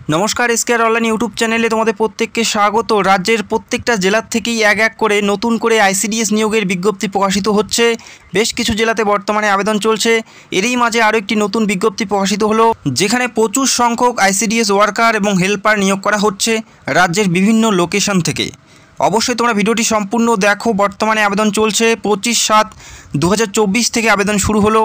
नमस्कार SKR online YouTube चैनेले तुम्हारे प्रत्येकके स्वागत। राज्येर प्रत्येकटा जेला थेकेई एक एक करे नतून करे आईसीडीएस नियोगेर विज्ञप्ति प्रकाशित होच्छे। बेश किछु जेलाते बर्तमाने आवेदन चलछे। एरই माझे आरो एकटी नतून विज्ञप्ति प्रकाशित हलो जेखाने प्रचुर संख्यक आईसीडीएस वार्कार एबं हेल्पार नियोग करा होच्छे राज्येर विभिन्न लोकेशन थेके। अवश्य तुम्हारा भिडियोटी सम्पूर्ण देखो। बर्तमाने आवेदन चलछे 25/7/2024 থেকে आवेदन शुरू हलो।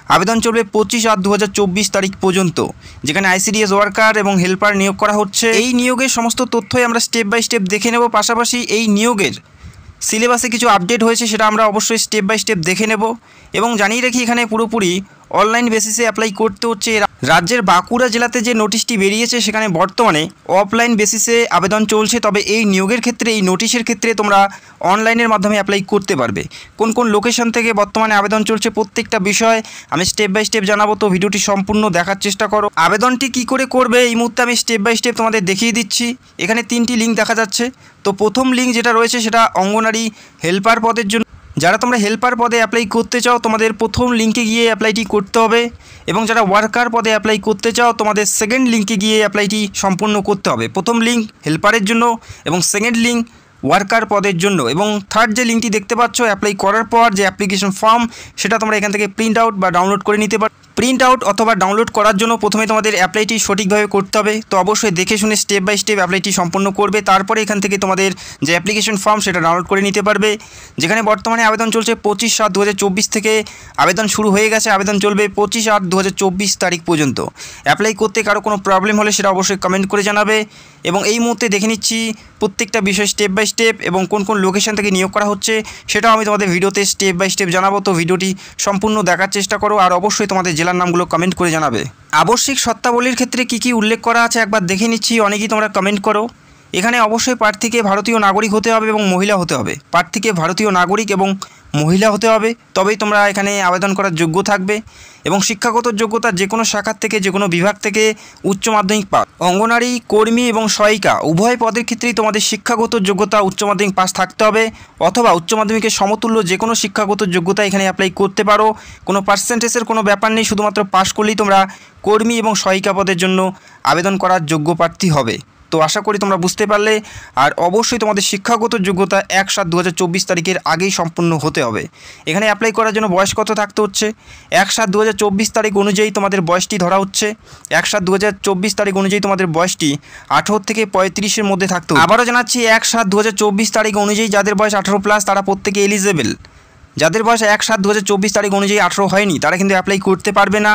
आवेदन चलবে 25/8/2024 तारीख पर्यन्त, যেখানে आईसीडीएस ওয়ার্কার এবং হেল্পার নিয়োগ করা হচ্ছে। এই নিয়োগের সমস্ত তথ্যই আমরা স্টেপ বাই স্টেপ দেখে নেব। পাশাপাশি এই নিয়োগের সিলেবাসে কিছু আপডেট হয়েছে সেটা আমরা অবশ্যই স্টেপ বাই স্টেপ দেখে নেব এবং জানিয়ে রাখি এখানে পুরোপুরি অনলাইন বেসিসে অ্যাপ্লাই করতে হচ্ছে। রাজ্যের বাঁকুড়া জেলাতে যে নোটিশটি বেরিয়েছে সেখানে বর্তমানে অফলাইন বেসিসে আবেদন চলছে। তবে এই নিয়োগের ক্ষেত্রে এই নোটিশের ক্ষেত্রে তোমরা অনলাইনের মাধ্যমে অ্যাপ্লাই করতে পারবে। কোন কোন লোকেশন থেকে বর্তমানে আবেদন চলছে প্রত্যেকটা বিষয় আমি স্টেপ বাই স্টেপ জানাবো, তো ভিডিওটি সম্পূর্ণ দেখার চেষ্টা করো। আবেদনটি কি করে করবে এই মুহূর্তে আমি স্টেপ বাই স্টেপ তোমাদের দেখিয়ে দিচ্ছি। এখানে তিনটি লিঙ্ক দেখা যাচ্ছে। তো প্রথম লিঙ্ক যেটা রয়েছে সেটা অঙ্গনারী হেল্পার পদের জন্য। যারা তোমরা হেল্পার পদে অ্যাপ্লাই করতে চাও তোমাদের প্রথম লিঙ্কে গিয়ে অ্যাপ্লাইটি করতে হবে এবং যারা ওয়ার্কার পদে অ্যাপ্লাই করতে চাও তোমাদের সেকেন্ড লিঙ্কে গিয়ে অ্যাপ্লাইটি সম্পূর্ণ করতে হবে। প্রথম লিঙ্ক হেল্পারের জন্য এবং সেকেন্ড লিঙ্ক ওয়ার্কার পদের জন্য এবং থার্ড যে লিঙ্কটি দেখতে পাচ্ছ অ্যাপ্লাই করার পর যে অ্যাপ্লিকেশন ফর্ম সেটা তোমরা এখান থেকে প্রিন্ট আউট বা ডাউনলোড করে নিতে পারো। প্রিন্ট আউট অথবা ডাউনলোড করার জন্য প্রথমে তোমাদের অ্যাপ্লাইটি সঠিকভাবে করতে হবে। তো অবশ্যই দেখে শুনে স্টেপ বাই স্টেপ অ্যাপ্লাইটি সম্পন্ন করবে। তারপরে এখান থেকে তোমাদের যে অ্যাপ্লিকেশন ফর্ম সেটা ডাউনলোড করে নিতে পারবে। যেখানে বর্তমানে আবেদন চলছে 25/7/2024 থেকে আবেদন শুরু হয়ে গেছে। আবেদন চলবে 25/8/2024 তারিখ পর্যন্ত। অ্যাপ্লাই করতে কারো কোনো প্রবলেম হলে সেটা অবশ্যই কমেন্ট করে জানাবে। এবং এই মুহূর্তে দেখে নিচ্ছি প্রত্যেকটা বিষয় স্টেপ বাই স্টেপ এবং কোন কোন লোকেশন থেকে নিয়োগ করা হচ্ছে সেটাও আমি তোমাদের ভিডিওতে স্টেপ বাই স্টেপ জানাবো। তো ভিডিওটি সম্পূর্ণ দেখার চেষ্টা করো আর অবশ্যই তোমাদের জেলার নামগুলো কমেন্ট করে জানাবে। আবশ্যিক শর্তাবলীর ক্ষেত্রে কী কী উল্লেখ করা আছে একবার দেখে নিচ্ছি। অনেকেই তোমরা কমেন্ট করো। এখানে অবশ্যই প্রার্থীকে ভারতীয় নাগরিক হতে হবে এবং মহিলা হতে হবে। প্রার্থীকে ভারতীয় নাগরিক এবং মহিলা হতে হবে, তবেই তোমরা এখানে আবেদন করার যোগ্য থাকবে। এবং শিক্ষাগত যোগ্যতা যে কোনো শাখার থেকে যে কোনো বিভাগ থেকে উচ্চ মাধ্যমিক পাস। অঙ্গনারী কর্মী এবং সহায়িকা উভয় পদের ক্ষেত্রেই তোমাদের শিক্ষাগত যোগ্যতা উচ্চ মাধ্যমিক পাস থাকতে হবে অথবা উচ্চ মাধ্যমিকের সমতুল্য যে কোনো শিক্ষাগত যোগ্যতা এখানে অ্যাপ্লাই করতে পারো। কোনো পার্সেন্টেজের কোনো ব্যাপার নেই, শুধুমাত্র পাস করলেই তোমরা কর্মী এবং সহায়িকা পদের জন্য আবেদন করার যোগ্য প্রার্থী হবে। তো আশা করি তোমরা বুঝতে পারলে। আর অবশ্যই তোমাদের শিক্ষাগত যোগ্যতা 1/7/2024 তারিখের আগেই সম্পূর্ণ হতে হবে। এখানে অ্যাপ্লাই করার জন্য বয়স কত থাকতে হচ্ছে 1/7/2024 তারিখ অনুযায়ী তোমাদের বয়সটি ধরা হচ্ছে। 1/7/2024 তারিখ অনুযায়ী তোমাদের বয়সটি 18 থেকে 35-এর মধ্যে থাকতে হবে। আবারও জানাচ্ছি 1/7/2024 তারিখ অনুযায়ী যাদের বয়স 18+ তারা প্রত্যেকে এলিজেবল। যাদের বয়স 1/7/2024 তারিখ অনুযায়ী 18 হয়নি তারা কিন্তু অ্যাপ্লাই করতে পারবে না।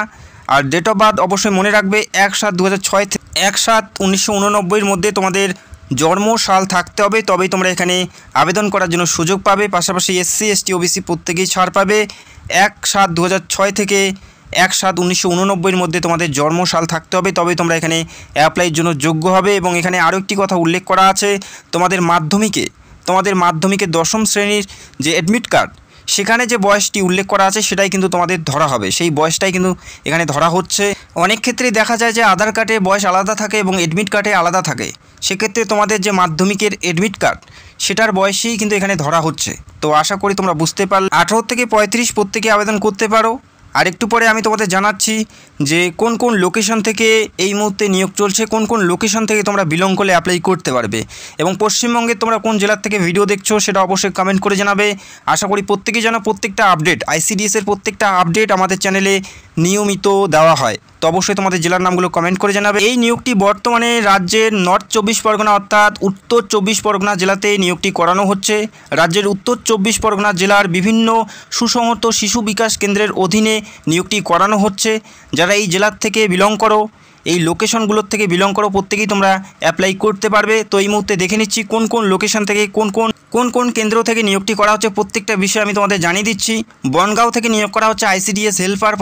আর ডেট অফ বার্থ অবশ্যই মনে রাখবে 1/7/2006 থেকে 1/7/1989 মধ্যে তোমাদের জন্ম সাল থাকতে হবে, তবেই তোমরা এখানে আবেদন করার জন্য সুযোগ পাবে। পাশাপাশি SC ST OBC প্রত্যেকেই ছাড় পাবে। 1/7/2006 থেকে 1/7/1989 মধ্যে তোমাদের জন্ম সাল থাকতে হবে, তবেই তোমরা এখানে অ্যাপ্লাইয়ের জন্য যোগ্য হবে। এবং এখানে আরও একটি কথা উল্লেখ করা আছে, তোমাদের মাধ্যমিকে 10ম শ্রেণীর যে অ্যাডমিট কার্ড সেখানে যে বয়সটি উল্লেখ করা আছে সেটাই কিন্তু তোমাদের ধরা হবে। সেই বয়সটাই কিন্তু এখানে ধরা হচ্ছে। অনেক ক্ষেত্রেই দেখা যায় যে আধার কার্ডে বয়স আলাদা থাকে এবং অ্যাডমিট কার্ডে আলাদা থাকে। সেক্ষেত্রে তোমাদের যে মাধ্যমিকের অ্যাডমিট কার্ড সেটার বয়সেই কিন্তু এখানে ধরা হচ্ছে। তো আশা করি তোমরা বুঝতে পারলে। 18 থেকে 35 প্রত্যেকে আবেদন করতে পারো। আর একটু পরে আমি তোমাদের জানাচ্ছি যে কোন কোন লোকেশন থেকে এই মুহূর্তে নিয়োগ চলছে, কোন কোন লোকেশন থেকে তোমরা বিলং করলে অ্যাপ্লাই করতে পারবে। এবং পশ্চিমবঙ্গে তোমরা কোন জেলার থেকে ভিডিও দেখছো সেটা অবশ্যই কমেন্ট করে জানাবে। আশা করি প্রত্যেকেই যেন প্রত্যেকটা আপডেট আইসিডিএসের প্রত্যেকটা আপডেট আমাদের চ্যানেলে নিয়মিত দেওয়া হয়। তো অবশ্যই তোমাদের জেলার নামগুলো কমেন্ট করে জানাবে। এই নিয়োগটি বর্তমানে রাজ্যের নর্থ 24 পরগনা অর্থাৎ উত্তর 24 পরগনা জেলাতে নিয়োগটি করানো হচ্ছে। রাজ্যের উত্তর 24 পরগনা জেলার বিভিন্ন সুসংহত শিশু বিকাশ কেন্দ্রের অধীনে নিয়োগটি করানো হচ্ছে। যারা এই জেলার থেকে বিলং করো, এই লোকেশনগুলোর থেকে বিলং করো, প্রত্যেকেই তোমরা অ্যাপ্লাই করতে পারবে। তো এই মুহূর্তে দেখে নিচ্ছি কোন কোন লোকেশন থেকে কোন কোন কেন্দ্র থেকে নিয়োগটি করা হচ্ছে প্রত্যেকটা বিষয় আমি তোমাদের জানিয়ে দিচ্ছি। বনগাঁও থেকে নিয়োগ করা হচ্ছে আইসিডিএস হেল্পার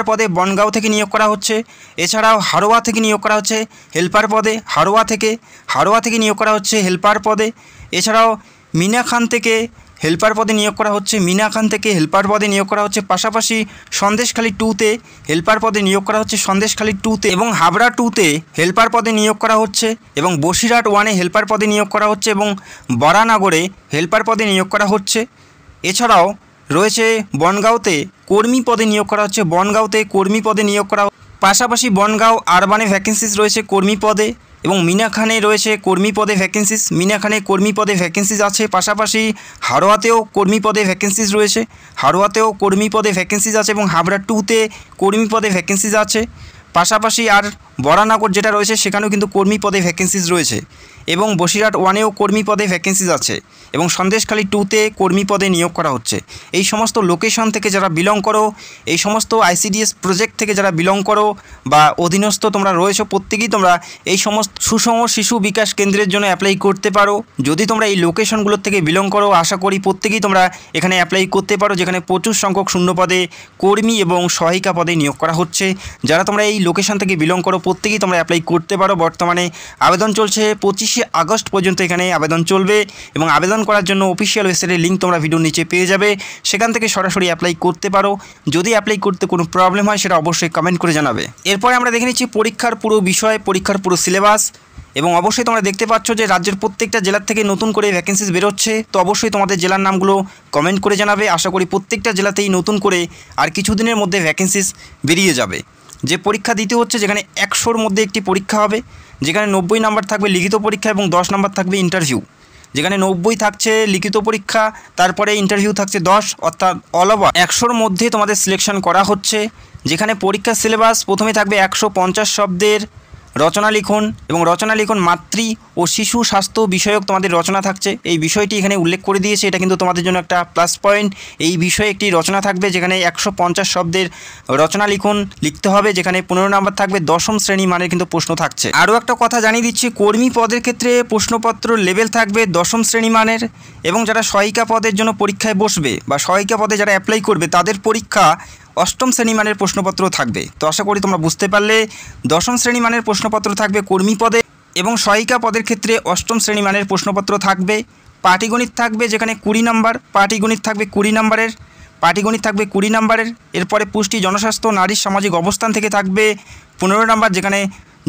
পদে বনগাঁও থেকে নিয়োগ করা হচ্ছে। এছাড়াও হাড়োয়া থেকে নিয়োগ করা হচ্ছে হেল্পার পদে হাড়োয়া থেকে নিয়োগ করা হচ্ছে হেল্পার পদে। এছাড়াও মিনাখান থেকে হেল্পার পদে নিয়োগ করা হচ্ছে। পাশাপাশি সন্দেশখালী 2-তে হেল্পার পদে নিয়োগ করা হচ্ছে সন্দেশখালী 2-তে এবং হাবড়া 2-তে হেল্পার পদে নিয়োগ করা হচ্ছে এবং বসিরহাট 1-এ হেল্পার পদে নিয়োগ করা হচ্ছে এবং বরানগরে হেল্পার পদে নিয়োগ করা হচ্ছে। এছাড়াও রয়েছে বনগাঁওতে কর্মী পদে নিয়োগ করা হচ্ছে পাশাপাশি বনগাঁও আরবানে ভ্যাকেন্সিস রয়েছে কর্মী পদে এবং মিনাখানে রয়েছে কর্মী পদে ভ্যাকেন্সিস, মিনাখানে কর্মী পদে ভ্যাকেন্সিস আছে। পাশাপাশি হাড়োয়াতেও কর্মী পদে ভ্যাকেন্সিস রয়েছে, হাড়োয়াতেও কর্মী পদে ভ্যাকেন্সিস আছে এবং হাবড়া 2-তে কর্মী পদে ভ্যাকেন্সিস আছে। পাশাপাশি আর বরানগর যেটা রয়েছে সেখানেও কিন্তু কর্মী পদে ভ্যাকেন্সিস রয়েছে এবং বসিরহাট 1-এও কর্মী পদে ভ্যাকেন্সিস আছে এবং সন্দেশখালী 2-তে কর্মী পদে নিয়োগ করা হচ্ছে। এই সমস্ত লোকেশন থেকে যারা বিলং করো, এই সমস্ত আইসিডিএস প্রজেক্ট থেকে যারা বিলং করো বা অধীনস্থ তোমরা রয়েছো, প্রত্যেকেই তোমরা এই সমস্ত সুষম শিশু বিকাশ কেন্দ্রের জন্য অ্যাপ্লাই করতে পারো। যদি তোমরা এই লোকেশনগুলোর থেকে বিলং করো, আশা করি প্রত্যেকেই তোমরা এখানে অ্যাপ্লাই করতে পারো, যেখানে প্রচুর সংখ্যক শূন্য পদে কর্মী এবং সহায়িকা পদে নিয়োগ করা হচ্ছে। যারা তোমরা এই লোকেশন থেকে বিলং করো প্রত্যেকেই তোমরা অ্যাপ্লাই করতে পারো। বর্তমানে আবেদন চলছে, 25শে আগস্ট পর্যন্ত এখানে আবেদন চলবে এবং আবেদন করার জন্য অফিসিয়াল ওয়েবসাইটের লিঙ্ক তোমরা ভিডিওর নিচে পেয়ে যাবে, সেখান থেকে সরাসরি অ্যাপ্লাই করতে পারো। যদি অ্যাপ্লাই করতে কোনো প্রবলেম হয় সেটা অবশ্যই কমেন্ট করে জানাবে। এরপরে আমরা দেখে নিচ্ছি পরীক্ষার পুরো বিষয়, পরীক্ষার পুরো সিলেবাস এবং অবশ্যই তোমরা দেখতে পাচ্ছ যে রাজ্যের প্রত্যেকটা জেলার থেকে নতুন করে ভ্যাকেন্সিস বেরোচ্ছে। তো অবশ্যই তোমাদের জেলার নামগুলো কমেন্ট করে জানাবে। আশা করি প্রত্যেকটা জেলাতেই নতুন করে আর কিছুদিনের মধ্যে ভ্যাকেন্সিস বেরিয়ে যাবে। যে পরীক্ষা দিতে হচ্ছে, যেখানে 100-র মধ্যে একটি পরীক্ষা হবে, যেখানে 90 নাম্বার থাকবে লিখিত পরীক্ষা এবং 10 নাম্বার থাকবে ইন্টারভিউ। যেখানে 90 থাকছে লিখিত পরীক্ষা, তারপরে ইন্টারভিউ থাকছে 10, অর্থাৎ অল ওভার 100-র মধ্যে তোমাদের সিলেকশন করা হচ্ছে। যেখানে পরীক্ষার সিলেবাস প্রথমে থাকবে 150 শব্দের রচনা লিখন এবং রচনা লিখন মাতৃ ও শিশু স্বাস্থ্য বিষয়ক তোমাদের রচনা থাকছে। এই বিষয়টি এখানে উল্লেখ করে দিয়েছে, এটা কিন্তু তোমাদের জন্য একটা প্লাস পয়েন্ট। এই বিষয়ে একটি রচনা থাকবে, যেখানে 150 শব্দের রচনা লিখন লিখতে হবে, যেখানে 15 নাম্বার থাকবে। 10ম শ্রেণী মানের কিন্তু প্রশ্ন থাকছে। আরও একটা কথা জানিয়ে দিচ্ছি, কর্মী পদের ক্ষেত্রে প্রশ্নপত্র লেভেল থাকবে 10ম শ্রেণী মানের এবং যারা সহায়িকা পদের জন্য পরীক্ষায় বসবে বা সহায়িকা পদে যারা অ্যাপ্লাই করবে তাদের পরীক্ষা 8ম শ্রেণী মানের প্রশ্নপত্র থাকবে। তো আশা করি তোমরা বুঝতে পারলে, 10ম শ্রেণী মানের প্রশ্নপত্র থাকবে কর্মী পদে এবং সহায়িকা পদের ক্ষেত্রে 8ম শ্রেণী মানের প্রশ্নপত্র থাকবে। পাটিগণিত থাকবে যেখানে 20 নাম্বার, পাটিগণিত থাকবে 20 নাম্বারের, পাটিগণিত থাকবে 20 নাম্বারের। এরপরে পুষ্টি, জনস্বাস্থ্য, নারীর সামাজিক অবস্থান থেকে থাকবে 15 নাম্বার, যেখানে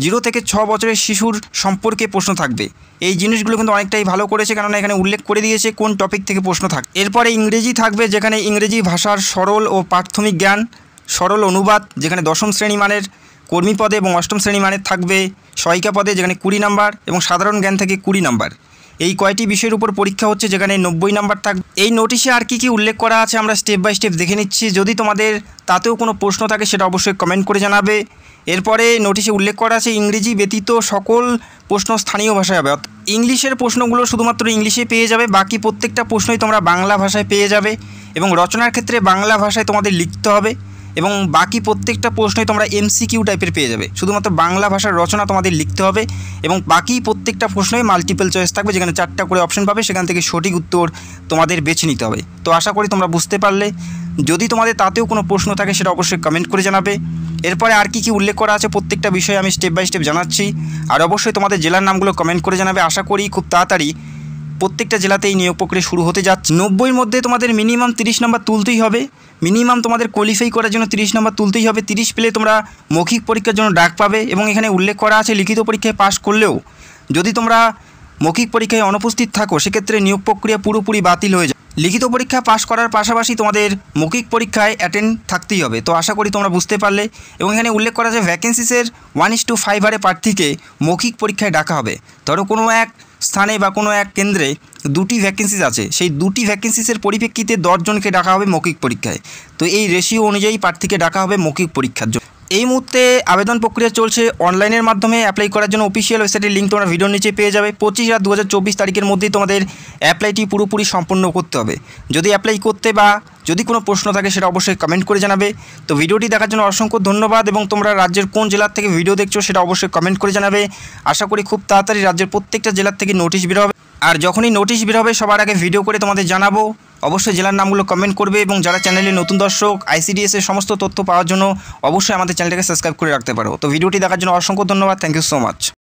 0 থেকে 6 বছরের শিশুর সম্পর্কে প্রশ্ন থাকবে। এই জিনিসগুলো কিন্তু অনেকটাই ভালো করেছে, কেননা এখানে উল্লেখ করে দিয়েছে কোন টপিক থেকে প্রশ্ন থাকে। এরপরে ইংরেজি থাকবে, যেখানে ইংরেজি ভাষার সরল ও প্রাথমিক জ্ঞান, সরল অনুবাদ, যেখানে 10ম শ্রেণী মানের কর্মী পদে এবং 8ম শ্রেণী মানের থাকবে সহায়িকা পদে, যেখানে 20 নাম্বার এবং সাধারণ জ্ঞান থেকে 20 নাম্বার। এই কয়টি বিষয়ের উপর পরীক্ষা হচ্ছে, যেখানে 90 নাম্বার থাকবে। এই নোটিশে আর কি উল্লেখ করা আছে আমরা স্টেপ বাই স্টেপ দেখে নিচ্ছি। যদি তোমাদের তাতেও কোনো প্রশ্ন থাকে সেটা অবশ্যই কমেন্ট করে জানাবে। এরপরে নোটিশে উল্লেখ করা আছে ইংরেজি ব্যতীত সকল প্রশ্ন স্থানীয় ভাষায় হবে। ইংলিশের প্রশ্নগুলো শুধুমাত্র ইংলিশে পেয়ে যাবে, বাকি প্রত্যেকটা প্রশ্নই তোমরা বাংলা ভাষায় পেয়ে যাবে এবং রচনার ক্ষেত্রে বাংলা ভাষায় তোমাদের লিখতে হবে এবং বাকি প্রত্যেকটা প্রশ্নই তোমরা এমসিকিউ টাইপের পেয়ে যাবে। শুধুমাত্র বাংলা ভাষার রচনা তোমাদের লিখতে হবে এবং বাকি প্রত্যেকটা প্রশ্নই মাল্টিপল চয়েস থাকবে, যেখানে 4টা করে অপশন পাবে, সেখান থেকে সঠিক উত্তর তোমাদের বেছে নিতে হবে। তো আশা করি তোমরা বুঝতে পারলে। যদি তোমাদের তাতেও কোনো প্রশ্ন থাকে সেটা অবশ্যই কমেন্ট করে জানাবে। এরপরে আর কি উল্লেখ করা আছে প্রত্যেকটা বিষয়ে আমি স্টেপ বাই স্টেপ জানাচ্ছি, আর অবশ্যই তোমাদের জেলার নামগুলো কমেন্ট করে জানাবে। আশা করি খুব তাড়াতাড়ি প্রত্যেকটা জেলাতেই নিয়োগ প্রক্রিয়া শুরু হতে যাচ্ছে। 90-র মধ্যে তোমাদের মিনিমাম 30 নাম্বার তুলতেই হবে, মিনিমাম তোমাদের কোয়ালিফাই করার জন্য 30 নাম্বার তুলতেই হবে। 30 পেলে তোমরা মৌখিক পরীক্ষার জন্য ডাক পাবে এবং এখানে উল্লেখ করা আছে লিখিত পরীক্ষায় পাশ করলেও যদি তোমরা মৌখিক পরীক্ষায় অনুপস্থিত থাকো সেক্ষেত্রে নিয়োগ প্রক্রিয়া পুরোপুরি বাতিল হয়ে যায়। লিখিত পরীক্ষা পাশ করার পাশাপাশি তোমাদের মৌখিক পরীক্ষায় অ্যাটেন্ড থাকতেই হবে। তো আশা করি তোমরা বুঝতে পারলে এবং এখানে উল্লেখ করা আছে ভ্যাকেন্সিসের 1:5 হারে প্রার্থীকে মৌখিক পরীক্ষায় ডাকা হবে। ধরো কোনো এক স্থানে বা কোনো এক কেন্দ্রে 2টি ভ্যাকেন্সিস আছে, সেই 2টি ভ্যাকেন্সিসের পরিপ্রেক্ষিতে 10 জনকে ডাকা হবে মৌখিক পরীক্ষায়। তো এই রেশিও অনুযায়ী প্রার্থীকে ডাকা হবে মৌখিক পরীক্ষার জন্য। এই মুহূর্তে আবেদন প্রক্রিয়া চলছে অনলাইনের মাধ্যমে। অ্যাপ্লাই করার জন্য অফিসিয়াল ওয়েবসাইটের লিঙ্ক তোমরা ভিডিওর নিচে পেয়ে যাবে। 25/2024 তারিখের মধ্যেই তোমাদের অ্যাপ্লাইটি পুরোপুরি সম্পন্ন করতে হবে। যদি অ্যাপ্লাই করতে বা যদি কোনো প্রশ্ন থাকে সেটা অবশ্যই কমেন্ট করে জানাবে। তো ভিডিওটি দেখার জন্য অসংখ্য ধন্যবাদ এবং তোমরা রাজ্যের কোন জেলার থেকে ভিডিও দেখছো সেটা অবশ্যই কমেন্ট করে জানাবে। আশা করি খুব তাড়াতাড়ি রাজ্যের প্রত্যেকটা জেলার থেকে নোটিশ বের হবে, আর যখনই নোটিশ বের হবে সবার আগে ভিডিও করে তোমাদের জানাবো। অবশ্যই জেলার নামগুলো কমেন্ট করবে এবং যারা চ্যানেলে নতুন দর্শক ICDS এর সমস্ত তথ্য পাওয়ার জন্য অবশ্যই আমাদের চ্যানেলটাকে সাবস্ক্রাইব করে রাখতে পারো। তো ভিডিওটি দেখার জন্য অসংখ্য ধন্যবাদ। Thank you so much.